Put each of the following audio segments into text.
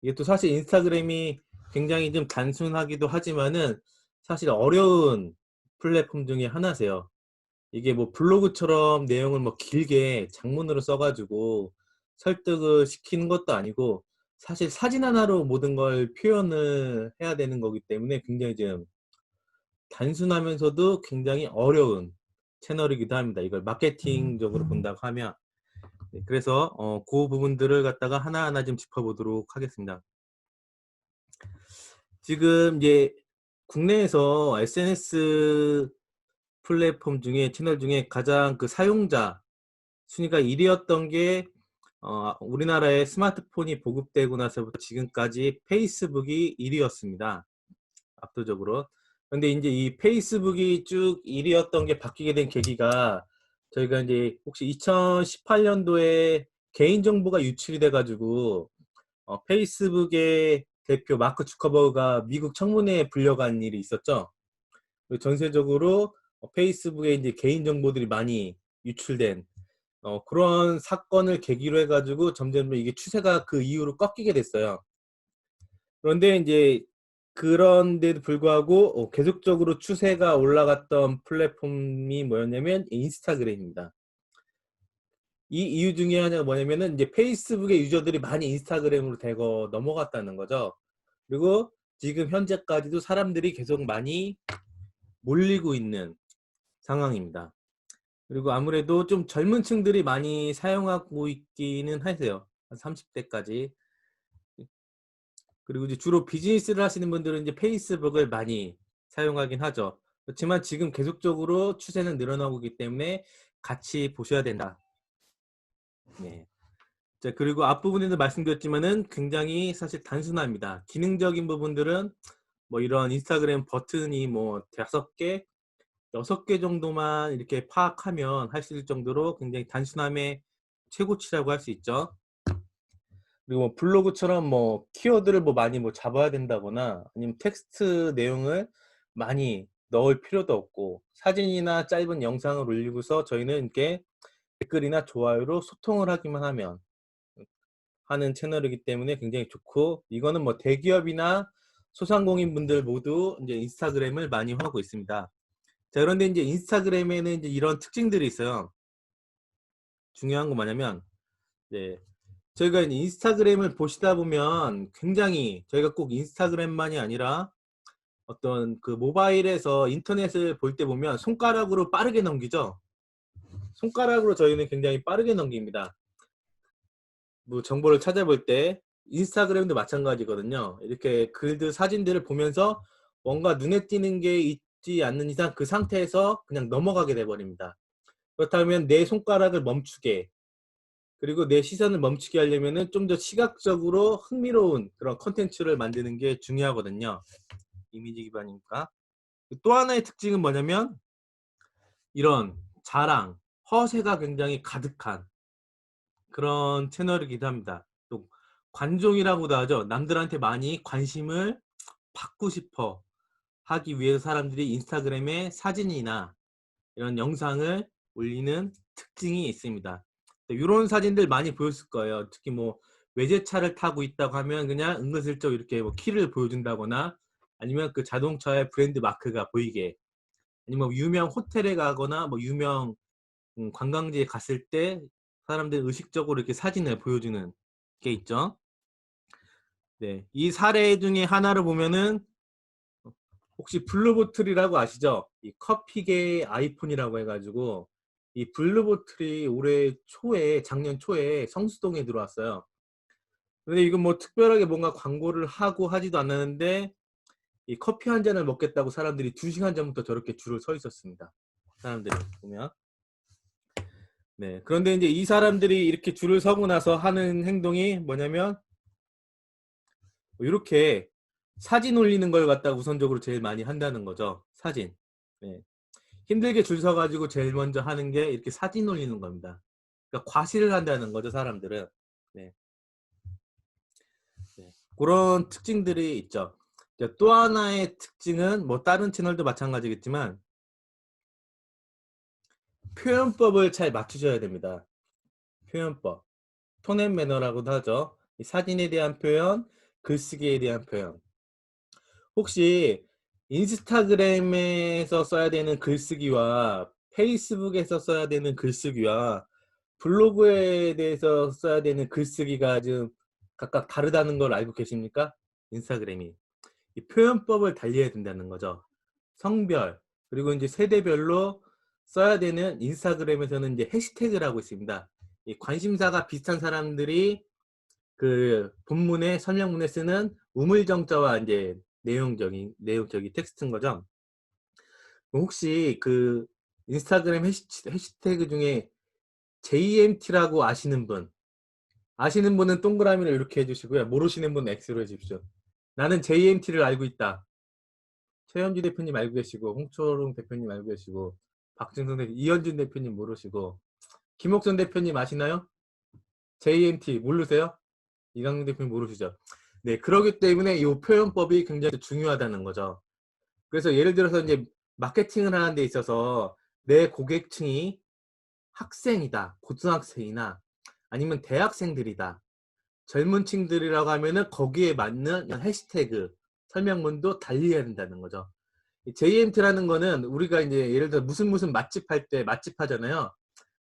이게 또 사실 인스타그램이 굉장히 좀 단순하기도 하지만은 사실 어려운 플랫폼 중에 하나세요. 이게 뭐 블로그처럼 내용을 뭐 길게 장문으로 써가지고 설득을 시키는 것도 아니고 사실 사진 하나로 모든 걸 표현을 해야 되는 거기 때문에 굉장히 좀 단순하면서도 굉장히 어려운 채널이기도 합니다. 이걸 마케팅적으로 본다고 하면. 네, 그래서 그 부분들을 갖다가 하나하나 좀 짚어보도록 하겠습니다. 지금 이제 국내에서 SNS 플랫폼 중에 채널 중에 가장 그 사용자 순위가 1위였던 게 우리나라의 스마트폰이 보급되고 나서부터 지금까지 페이스북이 1위였습니다. 압도적으로. 근데 이제 이 페이스북이 쭉 1위였던 게 바뀌게 된 계기가 저희가 이제 혹시 2018년도에 개인정보가 유출이 돼가지고 페이스북의 대표 마크 주커버그가 미국 청문회에 불려간 일이 있었죠. 전세적으로 페이스북에 이제 개인정보들이 많이 유출된 그런 사건을 계기로 해가지고 점점 이게 추세가 그 이후로 꺾이게 됐어요. 그런데 이제 그런데도 불구하고 계속적으로 추세가 올라갔던 플랫폼이 뭐였냐면 인스타그램입니다. 이 이유 중에 하나가 뭐냐면은 이제 페이스북의 유저들이 많이 인스타그램으로 대거 넘어갔다는 거죠. 그리고 지금 현재까지도 사람들이 계속 많이 몰리고 있는 상황입니다. 그리고 아무래도 좀 젊은 층들이 많이 사용하고 있기는 하세요. 한 30대까지. 그리고 이제 주로 비즈니스를 하시는 분들은 이제 페이스북을 많이 사용하긴 하죠. 그렇지만 지금 계속적으로 추세는 늘어나고 있기 때문에 같이 보셔야 된다. 네. 자, 그리고 앞부분에도 말씀드렸지만은 굉장히 사실 단순합니다. 기능적인 부분들은 뭐 이런 인스타그램 버튼이 뭐 5개, 6개 정도만 이렇게 파악하면 할 수 있을 정도로 굉장히 단순함의 최고치라고 할 수 있죠. 그리고 뭐 블로그처럼 뭐 키워드를 뭐 많이 뭐 잡아야 된다거나 아니면 텍스트 내용을 많이 넣을 필요도 없고 사진이나 짧은 영상을 올리고서 저희는 이렇게 댓글이나 좋아요로 소통을 하기만 하면 하는 채널이기 때문에 굉장히 좋고 이거는 뭐 대기업이나 소상공인 분들 모두 이제 인스타그램을 많이 하고 있습니다. 자, 그런데 이제 인스타그램에는 이제 이런 특징들이 있어요. 중요한 거 뭐냐면 네, 저희가 이제 인스타그램을 보시다 보면 굉장히 저희가 꼭 인스타그램만이 아니라 어떤 그 모바일에서 인터넷을 볼 때 보면 손가락으로 빠르게 넘기죠. 손가락으로 저희는 굉장히 빠르게 넘깁니다. 뭐 정보를 찾아볼 때 인스타그램도 마찬가지거든요. 이렇게 글들 사진들을 보면서 뭔가 눈에 띄는 게 있지 않는 이상 그 상태에서 그냥 넘어가게 돼 버립니다. 그렇다면 내 손가락을 멈추게 그리고 내 시선을 멈추게 하려면은 좀 더 시각적으로 흥미로운 그런 컨텐츠를 만드는 게 중요하거든요. 이미지 기반이니까. 또 하나의 특징은 뭐냐면 이런 자랑, 허세가 굉장히 가득한 그런 채널이기도 합니다. 또 관종이라고도 하죠. 남들한테 많이 관심을 받고 싶어 하기 위해서 사람들이 인스타그램에 사진이나 이런 영상을 올리는 특징이 있습니다. 이런 사진들 많이 보였을 거예요. 특히 뭐 외제차를 타고 있다고 하면 그냥 은근슬쩍 이렇게 뭐 키를 보여준다거나 아니면 그 자동차의 브랜드 마크가 보이게 아니면 뭐 유명 호텔에 가거나 뭐 유명 관광지에 갔을 때 사람들 의식적으로 이렇게 사진을 보여주는 게 있죠. 네, 이 사례 중에 하나를 보면은 혹시 블루보틀이라고 아시죠? 이 커피계 아이폰이라고 해가지고 이 블루보틀이 올해 초에 작년 초에 성수동에 들어왔어요. 근데 이건 뭐 특별하게 뭔가 광고를 하고 하지도 않았는데 이 커피 한 잔을 먹겠다고 사람들이 2시간 전부터 저렇게 줄을 서 있었습니다. 사람들이 보면. 네. 그런데 이제 이 사람들이 이렇게 줄을 서고 나서 하는 행동이 뭐냐면 이렇게 사진 올리는 걸 갖다 우선적으로 제일 많이 한다는 거죠. 사진. 네. 힘들게 줄 서가지고 제일 먼저 하는 게 이렇게 사진 올리는 겁니다. 그러니까 과시를 한다는 거죠, 사람들은. 네. 네. 그런 특징들이 있죠. 또 하나의 특징은 뭐 다른 채널도 마찬가지겠지만 표현법을 잘 맞추셔야 됩니다. 표현법. 톤 앤 매너라고도 하죠. 이 사진에 대한 표현, 글쓰기에 대한 표현. 혹시 인스타그램에서 써야 되는 글쓰기와 페이스북에서 써야 되는 글쓰기와 블로그에 대해서 써야 되는 글쓰기가 좀 각각 다르다는 걸 알고 계십니까? 인스타그램이. 이 표현법을 달리해야 된다는 거죠. 성별, 그리고 이제 세대별로 써야 되는 인스타그램에서는 이제 해시태그라고 있습니다. 이 관심사가 비슷한 사람들이 그 본문에 설명문에 쓰는 우물정자와 이제 내용적인 텍스트인 거죠. 혹시 그 인스타그램 해시태그 중에 JMT라고 아시는 분은 동그라미를 이렇게 해주시고요. 모르시는 분은 X로 해주십시오. 나는 JMT를 알고 있다. 최현주 대표님 알고 계시고, 홍초롱 대표님 알고 계시고, 박진성 대표님, 이현준 대표님 모르시고, 김옥선 대표님 아시나요? JMT 모르세요? 이강민 대표님 모르시죠? 네, 그렇기 때문에 이 표현법이 굉장히 중요하다는 거죠. 그래서 예를 들어서 이제 마케팅을 하는 데 있어서 내 고객층이 학생이다, 고등학생이나 아니면 대학생들이다, 젊은 층들이라고 하면은 거기에 맞는 해시태그 설명문도 달리해야 된다는 거죠. JMT라는 거는 우리가 이제 예를 들어 무슨 맛집 할 때 맛집 하잖아요.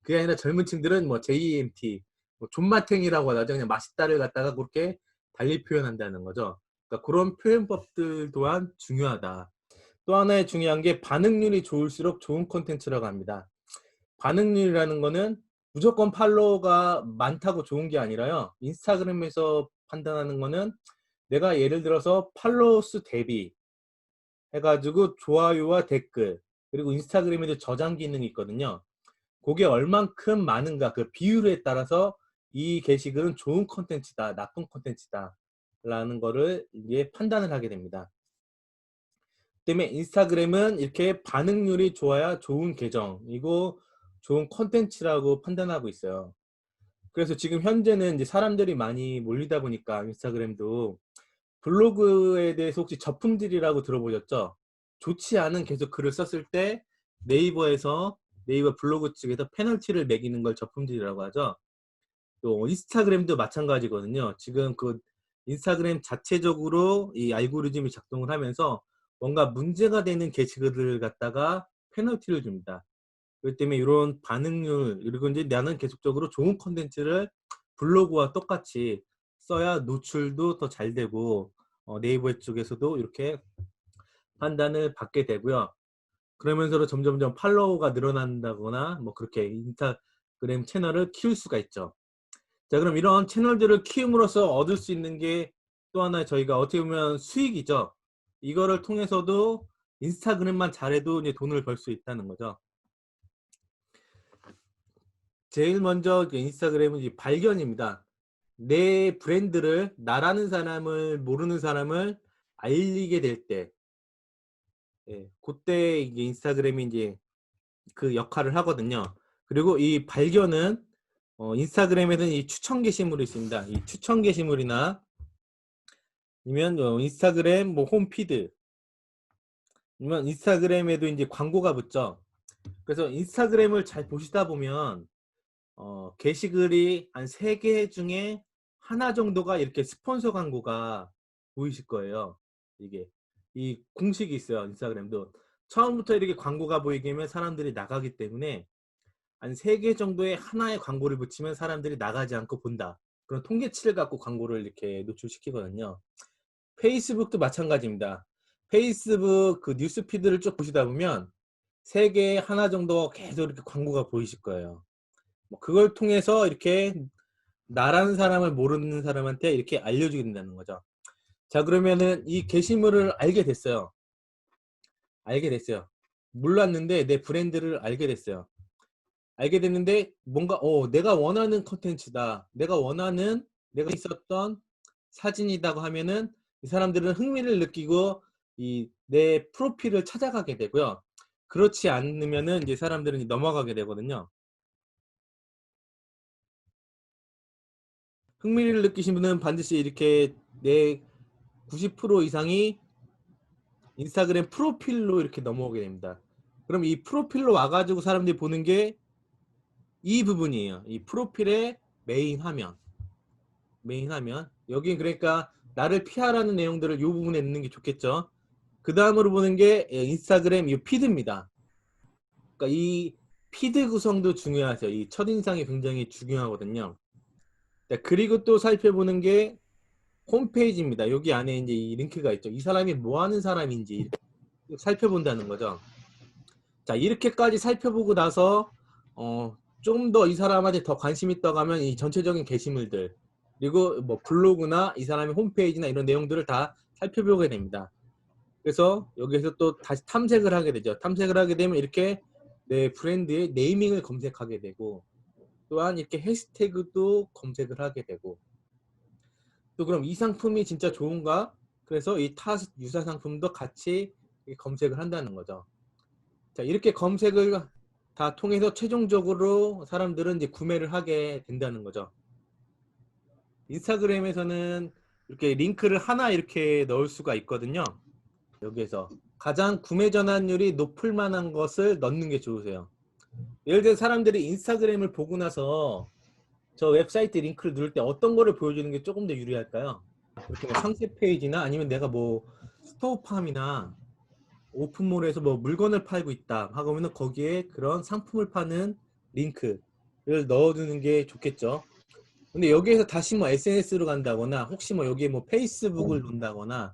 그게 아니라 젊은 층들은 뭐 JMT, 뭐 존맛탱이라고 하죠. 그냥 맛있다를 갖다가 그렇게 달리 표현한다는 거죠. 그러니까 그런 표현법들 또한 중요하다. 또 하나의 중요한 게 반응률이 좋을수록 좋은 콘텐츠라고 합니다. 반응률이라는 거는 무조건 팔로워가 많다고 좋은 게 아니라요. 인스타그램에서 판단하는 거는 내가 예를 들어서 팔로워 수 대비 해가지고 좋아요와 댓글, 그리고 인스타그램에도 저장 기능이 있거든요. 그게 얼만큼 많은가, 그 비율에 따라서 이 게시글은 좋은 콘텐츠다, 나쁜 콘텐츠다 라는 거를 이게 판단을 하게 됩니다. 때문에 인스타그램은 이렇게 반응률이 좋아야 좋은 계정이고 좋은 콘텐츠라고 판단하고 있어요. 그래서 지금 현재는 이제 사람들이 많이 몰리다 보니까 인스타그램도 블로그에 대해서 혹시 저품질이라고 들어보셨죠? 좋지 않은 계속 글을 썼을 때 네이버 블로그 측에서 페널티를 매기는 걸 저품질이라고 하죠. 또 인스타그램도 마찬가지거든요. 지금 그 인스타그램 자체적으로 이 알고리즘이 작동을 하면서 뭔가 문제가 되는 게시글을 갖다가 페널티를 줍니다. 그렇기 때문에 이런 반응률, 그리고 이제 나는 계속적으로 좋은 콘텐츠를 블로그와 똑같이 써야 노출도 더 잘 되고 네이버 쪽에서도 이렇게 판단을 받게 되고요. 그러면서 점점점 팔로워가 늘어난다거나 뭐 그렇게 인스타그램 채널을 키울 수가 있죠. 자, 그럼 이런 채널들을 키움으로써 얻을 수 있는 게 또 하나 저희가 어떻게 보면 수익이죠. 이거를 통해서도 인스타그램만 잘해도 이제 돈을 벌 수 있다는 거죠. 제일 먼저 인스타그램은 이제 발견입니다. 내 브랜드를, 나라는 사람을, 모르는 사람을 알리게 될 때, 예, 그때 이게 인스타그램이 이제 그 역할을 하거든요. 그리고 이 발견은 인스타그램에는 이 추천 게시물이 있습니다. 이 추천 게시물이나 아니면 인스타그램 뭐 홈피드, 아니면 인스타그램에도 이제 광고가 붙죠. 그래서 인스타그램을 잘 보시다 보면 게시글이 한 3개 중에 하나 정도가 이렇게 스폰서 광고가 보이실 거예요. 이게 이 공식이 있어요. 인스타그램도 처음부터 이렇게 광고가 보이게 하면 사람들이 나가기 때문에 한 3개 정도의 하나의 광고를 붙이면 사람들이 나가지 않고 본다. 그런 통계치를 갖고 광고를 이렇게 노출시키거든요. 페이스북도 마찬가지입니다. 페이스북 그 뉴스피드를 쭉 보시다 보면 3개에 하나 정도 계속 이렇게 광고가 보이실 거예요. 뭐 그걸 통해서 이렇게 나라는 사람을 모르는 사람한테 이렇게 알려주게 된다는 거죠. 자, 그러면은 이 게시물을 알게 됐어요. 몰랐는데 내 브랜드를 알게 됐어요. 알게 됐는데 뭔가 내가 원하는 컨텐츠다, 내가 있었던 사진이라고 하면은 이 사람들은 흥미를 느끼고 이 내 프로필을 찾아가게 되고요. 그렇지 않으면은 이제 사람들은 이제 넘어가게 되거든요. 흥미를 느끼신 분은 반드시 이렇게 내 90% 이상이 인스타그램 프로필로 이렇게 넘어오게 됩니다. 그럼 이 프로필로 와가지고 사람들이 보는 게 이 부분이에요. 이 프로필의 메인 화면. 여긴 그러니까 나를 피하라는 내용들을 이 부분에 넣는 게 좋겠죠. 그 다음으로 보는 게 인스타그램 이 피드입니다. 그러니까 이 피드 구성도 중요하죠. 이 첫인상이 굉장히 중요하거든요. 그리고 또 살펴보는 게 홈페이지입니다. 여기 안에 이제 이 링크가 있죠. 이 사람이 뭐 하는 사람인지 살펴본다는 거죠. 자, 이렇게까지 살펴보고 나서 좀 더 이 사람한테 더 관심 있다고 하면 이 전체적인 게시물들 그리고 뭐 블로그나 이 사람의 홈페이지나 이런 내용들을 다 살펴보게 됩니다. 그래서 여기에서 또 다시 탐색을 하게 되죠. 탐색을 하게 되면 이렇게 내 브랜드의 네이밍을 검색하게 되고 또한 이렇게 해시태그도 검색을 하게 되고 또 그럼 이 상품이 진짜 좋은가? 그래서 이 타 유사 상품도 같이 검색을 한다는 거죠. 자, 이렇게 검색을 다 통해서 최종적으로 사람들은 이제 구매를 하게 된다는 거죠. 인스타그램에서는 이렇게 링크를 하나 이렇게 넣을 수가 있거든요. 여기에서 가장 구매 전환율이 높을 만한 것을 넣는 게 좋으세요. 예를 들어 사람들이 인스타그램을 보고 나서 저 웹사이트 링크를 누를 때 어떤 거를 보여주는 게 조금 더 유리할까요? 이렇게 뭐 상세 페이지나 아니면 내가 뭐 스토어팜이나 오픈몰에서 뭐 물건을 팔고 있다 하고는 거기에 그런 상품을 파는 링크를 넣어두는 게 좋겠죠. 근데 여기에서 다시 뭐 SNS로 간다거나 혹시 뭐 여기에 뭐 페이스북을 놓는다거나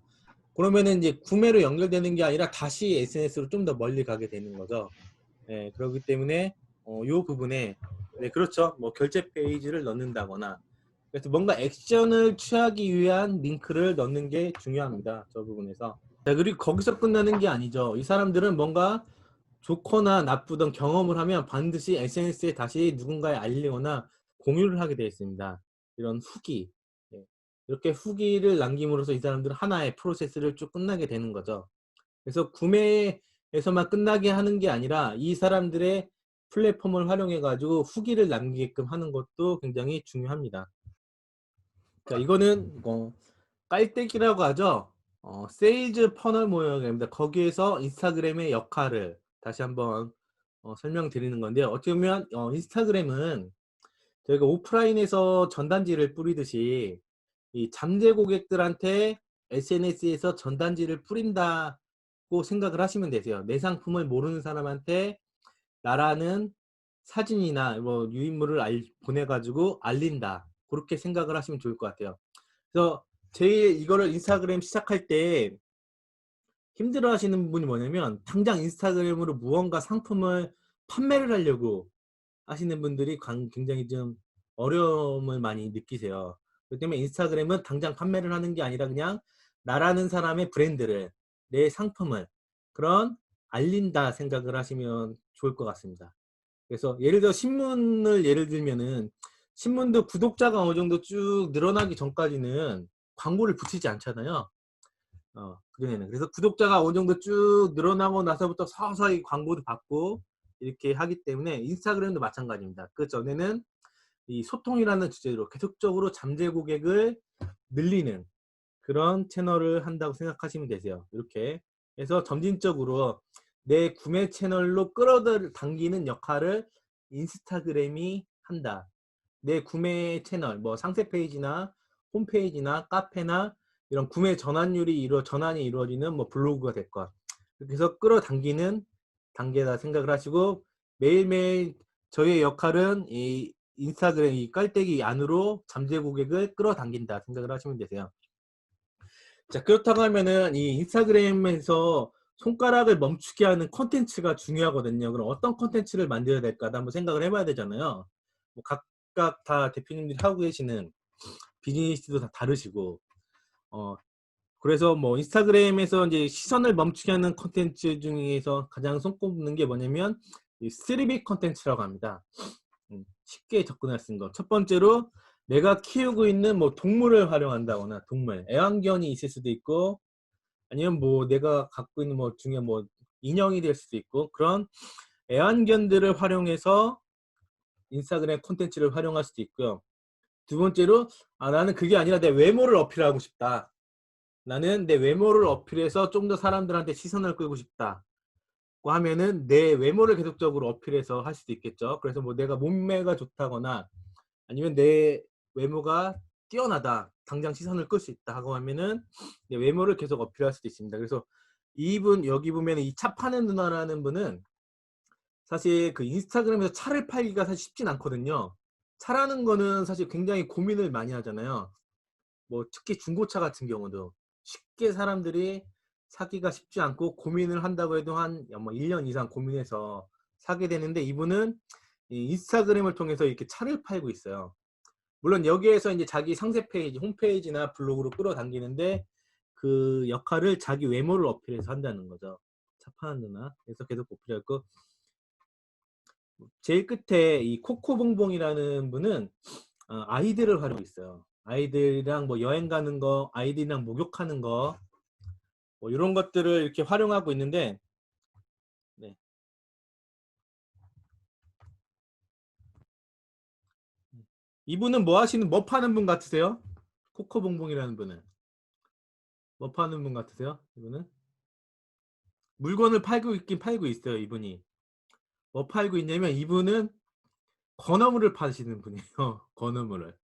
그러면은 이제 구매로 연결되는 게 아니라 다시 SNS로 좀 더 멀리 가게 되는 거죠. 네, 그렇기 때문에 요 부분에 네, 그렇죠. 뭐 결제 페이지를 넣는다거나 그래서 뭔가 액션을 취하기 위한 링크를 넣는 게 중요합니다. 저 부분에서. 자, 그리고 거기서 끝나는 게 아니죠. 이 사람들은 뭔가 좋거나 나쁘던 경험을 하면 반드시 SNS에 다시 누군가에 알리거나 공유를 하게 되어 있습니다. 이런 후기. 예. 이렇게 후기를 남김으로써 이 사람들은 하나의 프로세스를 쭉 끝나게 되는 거죠. 그래서 구매에서만 끝나게 하는 게 아니라 이 사람들의 플랫폼을 활용해 가지고 후기를 남기게끔 하는 것도 굉장히 중요합니다. 자, 이거는 깔때기라고 하죠. 세일즈 퍼널 모형입니다. 거기에서 인스타그램의 역할을 다시 한번 설명드리는 건데요. 어떻게 보면 인스타그램은 저희가 오프라인에서 전단지를 뿌리듯이 이 잠재 고객들한테 SNS에서 전단지를 뿌린다고 생각을 하시면 되세요. 내 상품을 모르는 사람한테 나라는 사진이나 뭐 유인물을 보내가지고 알린다. 그렇게 생각을 하시면 좋을 것 같아요. 그래서 제일 이거를 인스타그램 시작할 때 힘들어 하시는 분이 뭐냐면 당장 인스타그램으로 무언가 상품을 판매를 하려고 하시는 분들이 굉장히 좀 어려움을 많이 느끼세요. 그렇기 때문에 인스타그램은 당장 판매를 하는 게 아니라 그냥 나라는 사람의 브랜드를 내 상품을 그런 알린다 생각을 하시면 좋을 것 같습니다. 그래서 예를 들어 신문을 예를 들면은 신문도 구독자가 어느 정도 쭉 늘어나기 전까지는 광고를 붙이지 않잖아요. 그전에는. 그래서 구독자가 어느 정도 쭉 늘어나고 나서부터 서서히 광고도 받고 이렇게 하기 때문에 인스타그램도 마찬가지입니다. 그 전에는 이 소통이라는 주제로 계속적으로 잠재 고객을 늘리는 그런 채널을 한다고 생각하시면 되세요. 이렇게 해서 점진적으로 내 구매 채널로 끌어당기는 역할을 인스타그램이 한다. 내 구매 채널, 뭐 상세 페이지나 홈페이지나 카페나 이런 구매 전환이 이루어지는 뭐 블로그가 됐건 그렇게 해서 끌어당기는 단계다 생각을 하시고 매일매일 저희의 역할은 이 인스타그램 이 깔때기 안으로 잠재 고객을 끌어당긴다 생각을 하시면 되세요. 자, 그렇다고 하면은 이 인스타그램에서 손가락을 멈추게 하는 콘텐츠가 중요하거든요. 그럼 어떤 콘텐츠를 만들어야 될까도 한번 생각을 해봐야 되잖아요. 뭐 각각 다 대표님들이 하고 계시는 비즈니스도 다 다르시고, 그래서 뭐 인스타그램에서 이제 시선을 멈추게 하는 콘텐츠 중에서 가장 손꼽는 게 뭐냐면 이 3B 콘텐츠라고 합니다. 쉽게 접근할 수 있는 거. 첫 번째로 내가 키우고 있는 뭐 동물을 활용한다거나 동물, 애완견이 있을 수도 있고 아니면 뭐 내가 갖고 있는 뭐 중에 뭐 인형이 될 수도 있고 그런 애완견들을 활용해서 인스타그램 콘텐츠를 활용할 수도 있고요. 두 번째로 나는 그게 아니라 내 외모를 어필하고 싶다. 나는 내 외모를 어필해서 좀 더 사람들한테 시선을 끌고 싶다. 고 하면은 내 외모를 계속적으로 어필해서 할 수도 있겠죠. 그래서 뭐 내가 몸매가 좋다거나 아니면 내 외모가 뛰어나다. 당장 시선을 끌 수 있다 하고 하면은 외모를 계속 어필할 수도 있습니다. 그래서 이분 여기 보면 이 차 파는 누나라는 분은 사실 그 인스타그램에서 차를 팔기가 사실 쉽진 않거든요. 차라는 거는 사실 굉장히 고민을 많이 하잖아요. 뭐 특히 중고차 같은 경우도 쉽게 사람들이 사기가 쉽지 않고 고민을 한다고 해도 한 뭐 1년 이상 고민해서 사게 되는데 이분은 이 인스타그램을 통해서 이렇게 차를 팔고 있어요. 물론 여기에서 이제 자기 상세 페이지, 홈페이지나 블로그로 끌어당기는데 그 역할을 자기 외모를 어필해서 한다는 거죠. 차 파는 누나. 그래서 계속 어필했고 제일 끝에 이 코코봉봉이라는 분은 아이들을 활용하고 있어요. 아이들이랑 뭐 여행 가는 거, 아이들이랑 목욕하는 거, 뭐 이런 것들을 이렇게 활용하고 있는데, 네. 이분은 뭐 파는 분 같으세요? 코코봉봉이라는 분은 뭐 파는 분 같으세요? 이분은 물건을 팔고 있긴 팔고 있어요. 이분이 뭐 팔고 있냐면 이분은 건어물을 파시는 분이에요. 건어물을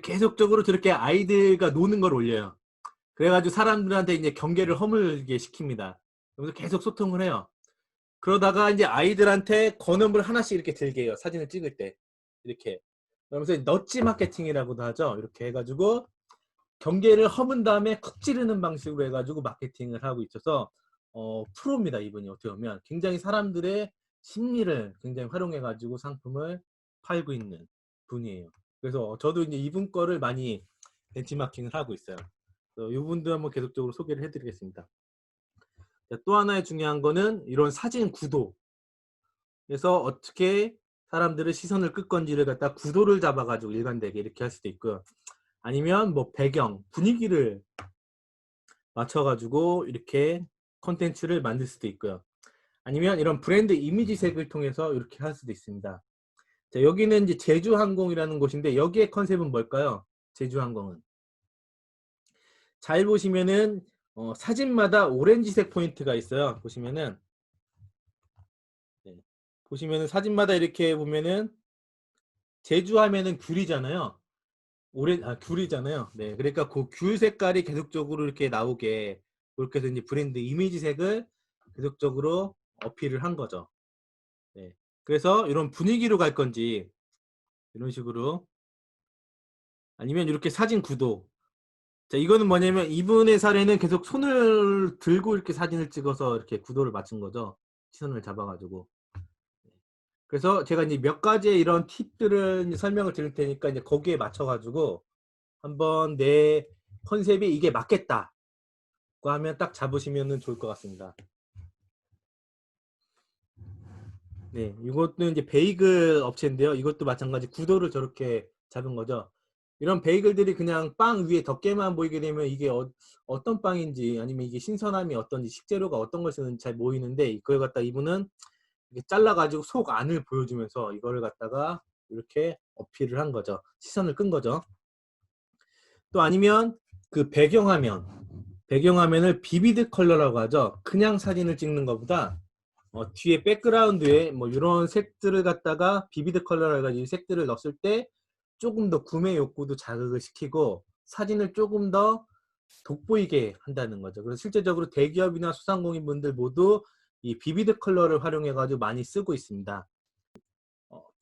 계속적으로 저렇게 아이들과 노는 걸 올려요. 그래가지고 사람들한테 이제 경계를 허물게 시킵니다. 그래서 계속 소통을 해요. 그러다가 이제 아이들한테 건어물 하나씩 이렇게 들게 해요. 사진을 찍을 때. 이렇게. 그러면서 넛지 마케팅이라고도 하죠. 이렇게 해가지고 경계를 허문 다음에 쿡 찌르는 방식으로 해가지고 마케팅을 하고 있어서 프로입니다. 이분이 어떻게 보면. 굉장히 사람들의 심리를 굉장히 활용해가지고 상품을 팔고 있는 분이에요. 그래서 저도 이제 이분 거를 많이 벤치마킹을 하고 있어요. 이분도 한번 계속적으로 소개를 해드리겠습니다. 또 하나의 중요한 거는 이런 사진 구도. 그래서 어떻게 사람들의 시선을 끌 건지를 갖다 구도를 잡아가지고 일관되게 이렇게 할 수도 있고요. 아니면 뭐 배경, 분위기를 맞춰가지고 이렇게 콘텐츠를 만들 수도 있고요. 아니면 이런 브랜드 이미지색을 통해서 이렇게 할 수도 있습니다. 자, 여기는 이제 제주항공이라는 곳인데 여기의 컨셉은 뭘까요? 제주항공은. 잘 보시면은 사진마다 오렌지색 포인트가 있어요. 보시면은 네. 보시면은 사진마다 이렇게 보면은 제주 하면은 귤이잖아요. 귤이잖아요. 네. 그러니까 그 귤 색깔이 계속적으로 이렇게 나오게 그렇게 해서 이제 브랜드 이미지색을 계속적으로 어필을 한 거죠. 네. 그래서 이런 분위기로 갈 건지 이런 식으로 아니면 이렇게 사진 구도. 자, 이거는 뭐냐면 이분의 사례는 계속 손을 들고 이렇게 사진을 찍어서 이렇게 구도를 맞춘 거죠. 시선을 잡아가지고. 그래서 제가 이제 몇 가지의 이런 팁들을 이제 설명을 드릴 테니까 이제 거기에 맞춰가지고 한번 내 컨셉이 이게 맞겠다. 고 하면 딱 잡으시면 좋을 것 같습니다. 네, 이것도 이제 베이글 업체인데요. 이것도 마찬가지 구도를 저렇게 잡은 거죠. 이런 베이글들이 그냥 빵 위에 덮개만 보이게 되면 이게 어떤 빵인지 아니면 이게 신선함이 어떤지 식재료가 어떤 걸 쓰는지 잘 모이는데 이걸 갖다 이분은 이렇게 잘라가지고 속 안을 보여주면서 이거를 갖다가 이렇게 어필을 한 거죠. 시선을 끈 거죠. 또 아니면 그 배경화면을 비비드 컬러라고 하죠. 그냥 사진을 찍는 것보다 뒤에 백그라운드에 뭐 이런 색들을 갖다가 비비드 컬러라 해가지고 색들을 넣었을 때 조금 더 구매 욕구도 자극을 시키고 사진을 조금 더 돋보이게 한다는 거죠. 그래서 실제적으로 대기업이나 소상공인 분들 모두 이 비비드 컬러를 활용해 가지고 많이 쓰고 있습니다.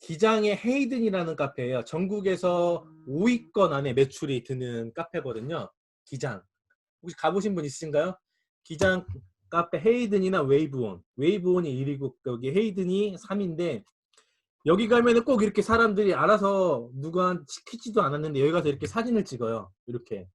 기장의 헤이든이라는 카페예요. 전국에서 5위권 안에 매출이 드는 카페거든요. 기장. 혹시 가보신 분 있으신가요? 기장 카페 헤이든이나 웨이브온. 웨이브온이 1위고 여기 헤이든이 3위인데 여기 가면은 꼭 이렇게 사람들이 알아서 누가 시키지도 않았는데 여기 가서 이렇게 사진을 찍어요. 이렇게.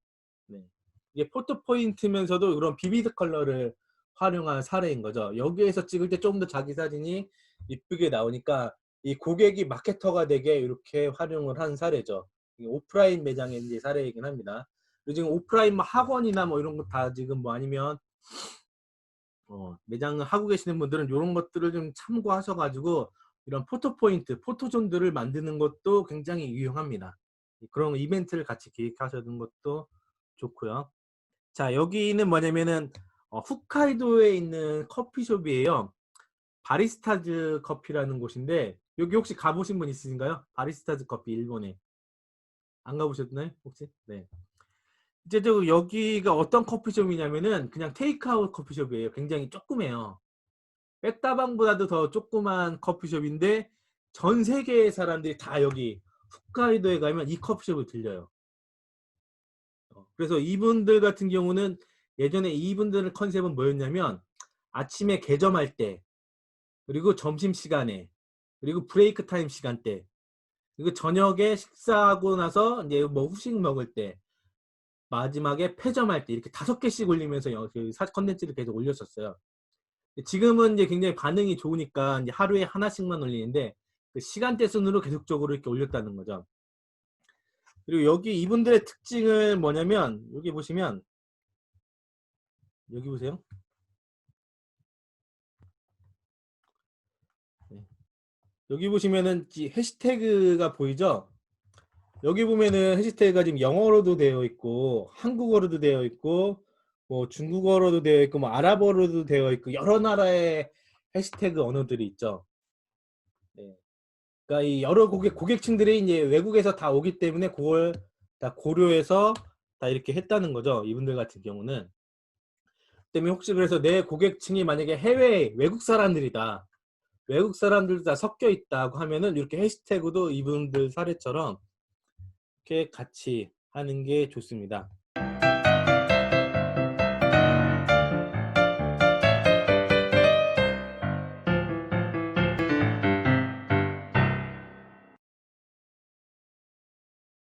네. 이게 포토 포인트면서도 그런 비비드 컬러를 활용한 사례인 거죠. 여기에서 찍을 때 조금 더 자기 사진이 이쁘게 나오니까 이 고객이 마케터가 되게 이렇게 활용을 한 사례죠. 오프라인 매장의 이제 사례이긴 합니다. 지금 오프라인 뭐 학원이나 뭐 이런 거 다 지금 뭐 아니면 매장을 하고 계시는 분들은 이런 것들을 좀 참고하셔가지고 이런 포토 포인트, 포토존들을 만드는 것도 굉장히 유용합니다. 그런 이벤트를 같이 기획하시는 것도 좋고요. 자, 여기는 뭐냐면은 홋카이도에 있는 커피숍이에요. 바리스타즈 커피라는 곳인데 여기 혹시 가보신 분 있으신가요? 바리스타즈 커피 일본에 안 가보셨나요? 혹시? 네. 이제 여기가 어떤 커피숍이냐면은 그냥 테이크아웃 커피숍이에요. 굉장히 조그매요. 백다방보다도 더 조그만 커피숍인데 전 세계의 사람들이 다 여기 홋카이도에 가면 이 커피숍을 들려요. 그래서 이분들 같은 경우는 예전에 이분들의 컨셉은 뭐였냐면 아침에 개점할 때, 그리고 점심시간에, 그리고 브레이크 타임 시간대, 그리고 저녁에 식사하고 나서 이제 뭐 후식 먹을 때, 마지막에 폐점할 때 이렇게 5개씩 올리면서 컨텐츠를 계속 올렸었어요. 지금은 이제 굉장히 반응이 좋으니까 이제 하루에 하나씩만 올리는데 그 시간대 순으로 계속적으로 이렇게 올렸다는 거죠. 그리고 여기 이분들의 특징은 뭐냐면 여기 보시면 여기 보세요. 네. 여기 보시면은 해시태그가 보이죠? 여기 보면은 해시태그가 지금 영어로도 되어 있고 한국어로도 되어 있고 뭐 중국어로도 되어 있고 뭐 아랍어로도 되어 있고 여러 나라의 해시태그 언어들이 있죠. 네. 그러니까 이 여러 고객층들이 이제 외국에서 다 오기 때문에 그걸 다 고려해서 다 이렇게 했다는 거죠. 이분들 같은 경우는. 때문에 혹시 그래서 내 고객층이 만약에 해외 외국 사람들이다. 외국 사람들도 다 섞여 있다고 하면은 이렇게 해시태그도 이분들 사례처럼 이렇게 같이 하는 게 좋습니다.